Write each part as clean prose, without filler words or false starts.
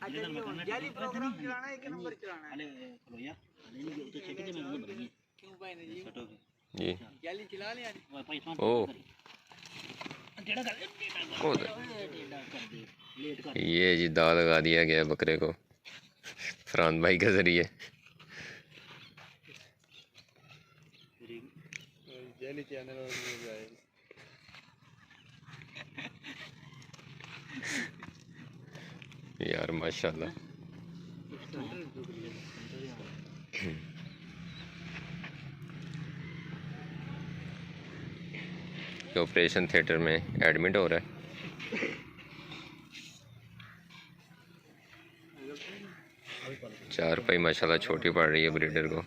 जाली प्रोग्राम चलाना है, एक नंबर चलाना है। क्यों भाई ने जी जाली चला लिया ओ ये जी दाल लगा दिया गया बकरे को फरहान भाई के जरिए। जाली चैनल और यार माशाल्लाह। ऑपरेशन थिएटर में एडमिट हो रहा है। चार पाई माशाल्लाह छोटी पड़ रही है ब्रीडर को।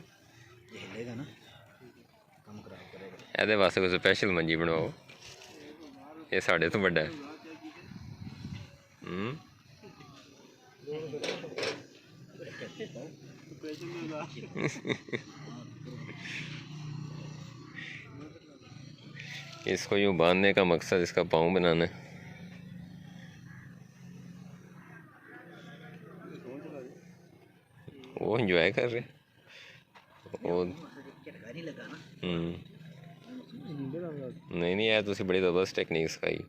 ਇਹਦੇ वास्ते कोई स्पेशल मंजी बनाओ, ये साढ़े तो बड़ा है। इसको यूँ बांधने का मकसद इसका पाँव बनाना है। वो एंजॉय कर रहे वो नहीं यार तुसी बड़ी ज़बरदस्त टेक्निक सिखाई।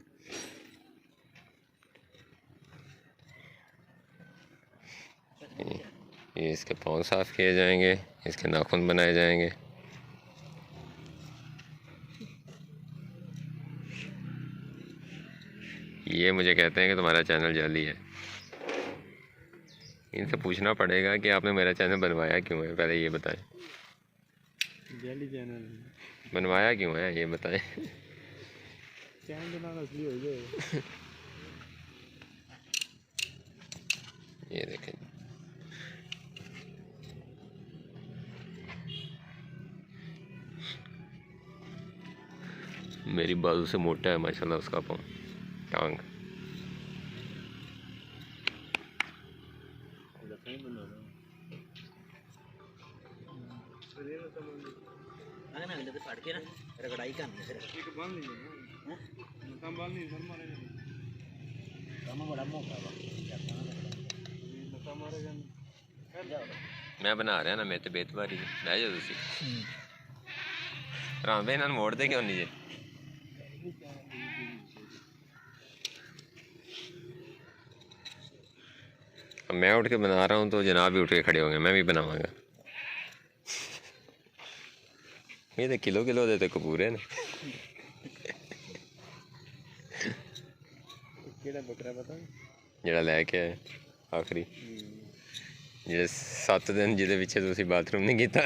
ये इसके पाँव साफ़ किए जाएंगे, इसके नाखून बनाए जाएंगे। ये मुझे कहते हैं कि तुम्हारा चैनल जाली है। इनसे पूछना पड़ेगा कि आपने मेरा चैनल बनवाया क्यों है, पहले ये बताएं। जाली चैनल बनवाया क्यों है ये बताएं। चैनल बनाना असली हो जाएगा। ये देखें मेरी बाजू से मोटा है माशाल्लाह उसका पाँव टांग। मैं बना रहा ना मेरे तो बेतबारी बह जाओ तुसी राम भाई इन्होंने मोड़ दे क्यों नहीं जी। अब मैं उठ के बना रहा हूँ तो जनाब भी उठ के खड़े होंगे, मैं भी बनाऊंगा। ये तो किलो किलो देते कपूर है ना। जेड़ा लैके आए आखिरी जे 7 दिन जिदे पिछे तुसी बाथरूम नहीं किया।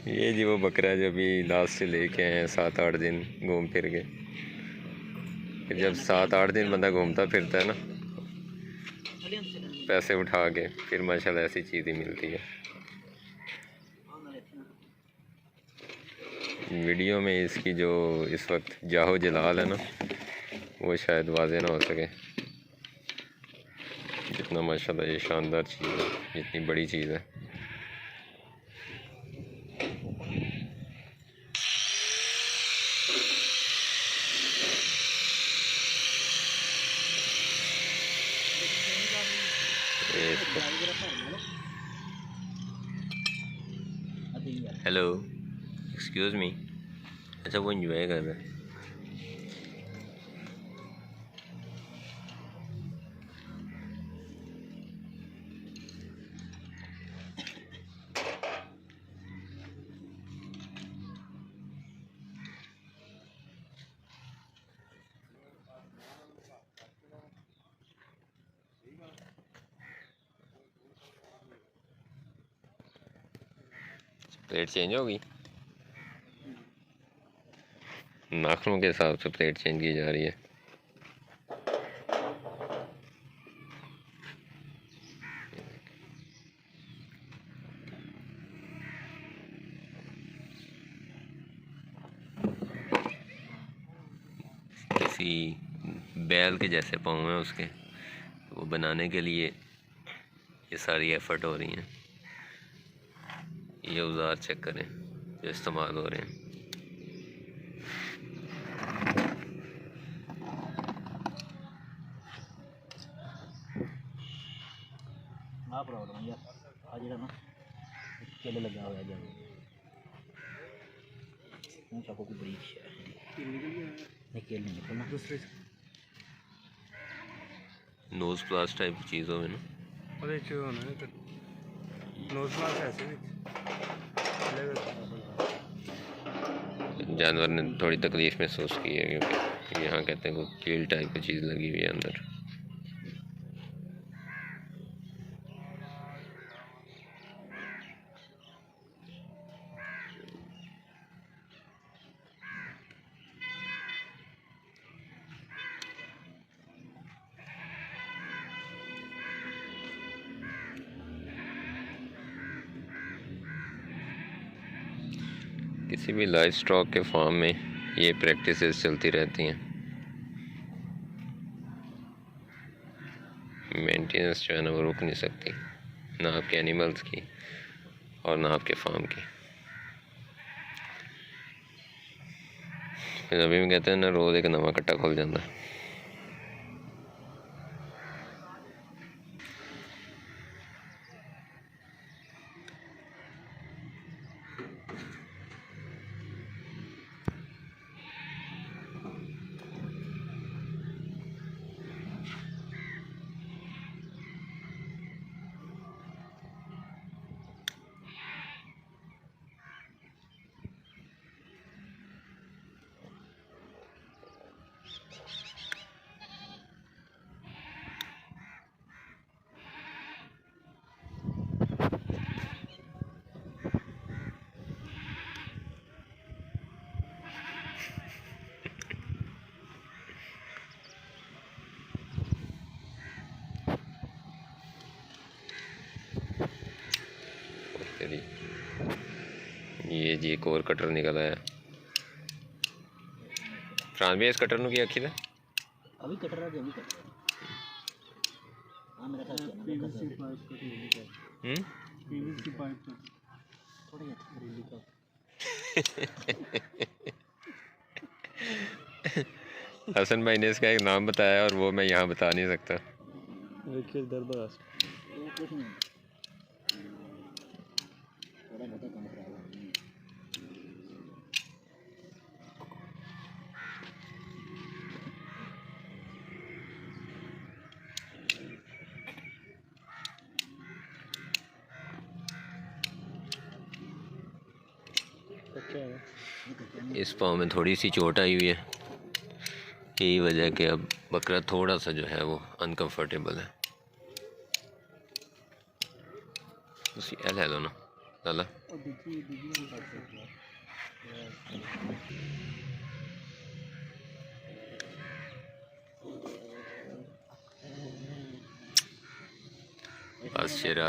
ये जी वो बकरा जो अभी लास्ट से लेके आए हैं 7-8 दिन घूम फिर के। फिर जब 7-8 दिन बंदा घूमता फिरता है ना पैसे उठा के फिर माशाल्लाह ऐसी चीज़ ही मिलती है। वीडियो में इसकी जो इस वक्त जाहो जलाल है ना वो शायद वाज़े ना हो सके, जितना माशाल्लाह ये शानदार चीज़ है, जितनी बड़ी चीज़ है। हेलो एक्सक्यूज़ मी, अच्छा वो इंजॉय कर रहा है। प्लेट चेंज हो गई, नाखूनों के हिसाब से प्लेट चेंज की जा रही है। किसी बैल के जैसे पाँव हैं उसके, तो वो बनाने के लिए ये सारी एफर्ट हो रही हैं। ये औजार चेक करें जो इस्तेमाल हो रहे हैं। ਆ ਪ੍ਰੋਬਲਮ ਯਾਰ ਆ ਜਿਹੜਾ ਨਾ ਕਿੱਲ ਲੱਗਾ ਹੋਇਆ ਜਿਆਦਾ ਹੁਣ ਸਭ ਕੋਈ ਬਰੀਕ ਹੈ नहीं किल नहीं निकलना दूसरे नोज प्लास टाइप की चीज़ हो ना ਉਹਦੇ ਚ ਹੋਣਾ ਹੈ ਨੋਜ਼ ਮਾਸ ਐਸੇ ਵਿੱਚ जानवर ने थोड़ी तकलीफ महसूस की है क्योंकि यहाँ कहते हैं कोई कील टाइप की चीज़ लगी हुई है अंदर। किसी भी लाइव स्टॉक के फार्म में ये प्रैक्टिसेस चलती रहती हैं। मेंटेनेंस जो है ना वो रुक नहीं सकती, ना आपके एनिमल्स की और ना आपके फार्म की। फिर अभी भी कहते हैं ना रोज़ एक नवा कट्टा खुल जाता है। ये जी एक और कटर निकल आया। फ्रांस भी इस कटर नु की आखी था अभी कट रहा है अभी कट रहा हां मेरा ख्याल है पीवीसी पाइप का पीवीसी पाइप का थोड़ा ये रिली का हसन भाई ने इसका एक नाम बताया और वो मैं यहाँ बता नहीं सकता। देखिए दरबार कुछ नहीं थोड़ा बहुत कम खराब है। इस पाँव में थोड़ी सी चोट आई हुई है, यही वजह कि अब बकरा थोड़ा सा जो है वो अनकंफर्टेबल है। उसी ले लो ना लाला। बस शेरा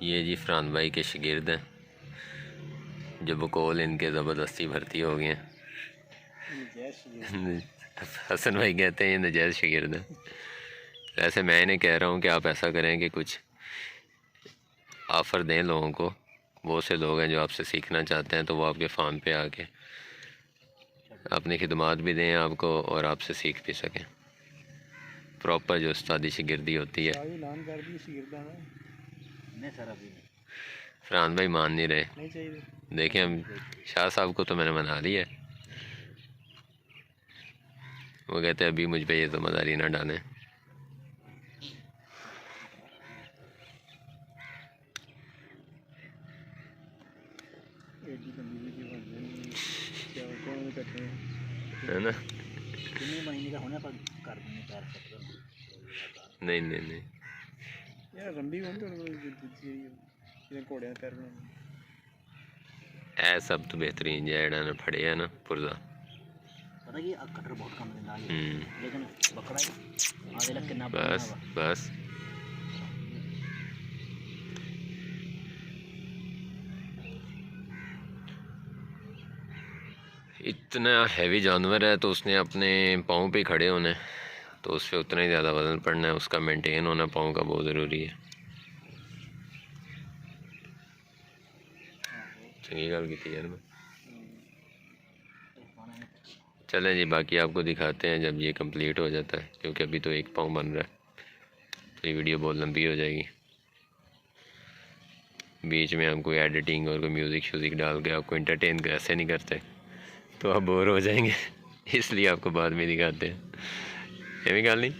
ये जी फरहान भाई के शागिर्द हैं जो बकौल इनके ज़बरदस्ती भर्ती हो गए हैं। हसन भाई कहते हैं ये नजायज़ शागिर्द हैं। वैसे मैं इन्हें कह रहा हूँ कि आप ऐसा करें कि कुछ ऑफ़र दें लोगों को। बहुत से लोग हैं जो आपसे सीखना चाहते हैं तो वो आपके फार्म पे आके अपनी खिदमात भी दें आपको और आपसे सीख भी सकें। प्रॉपर जो उस्तादी शागिर्दी होती है। फरहान भाई मान नहीं रहे। देखें हम शाह साहब को तो मैंने मना लिया है, वो कहते हैं अभी मुझ पे ये ज़िम्मेदारी ना डालें। है ना नहीं नहीं नहीं यार रंबी कौन तो ये घोड़े का पैर बनाना ऐ सब तो बेहतरीन जेड़ा ने फड़े है ना पुरजा पता कि कटर बहुत कम देता है लेकिन बकरा आधे लग कितना बस बस इतना हैवी जानवर है तो उसने अपने पाँव पे खड़े होने, तो उस पर उतना ही ज़्यादा वज़न पड़ना है, उसका मेंटेन होना पाँव का बहुत ज़रूरी है। चंगी गल की यार मैं चलें जी, बाकी आपको दिखाते हैं जब ये कंप्लीट हो जाता है, क्योंकि अभी तो 1 पाँव बन रहा है, तो ये वीडियो बहुत लंबी हो जाएगी। बीच में हम कोई एडिटिंग और कोई म्यूज़िक श्यूज़िक डाल के आपको इंटरटेन ऐसे नहीं करते, तो आप बोर हो जाएंगे। इसलिए आपको बाद में दिखाते हैं। ये भी गल नहीं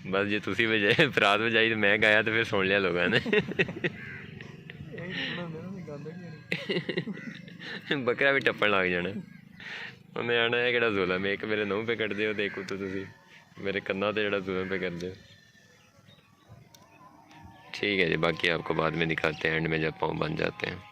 बस जे तुसी बजाए परात बजाई तो मैं गाया तो फिर सुन लिया लोगों ने। बकरा भी टप्पन लग जाना। उन्हें आना है कि जुलम है, एक मेरे नूह पे कटते हो तो एक उत्तों तुसी मेरे कन्ना ते जड़ा जुलम पे करते हो। ठीक है जी, बाकी आपको बाद में दिखाते हैं एंड में जब पाँव बन जाते हैं।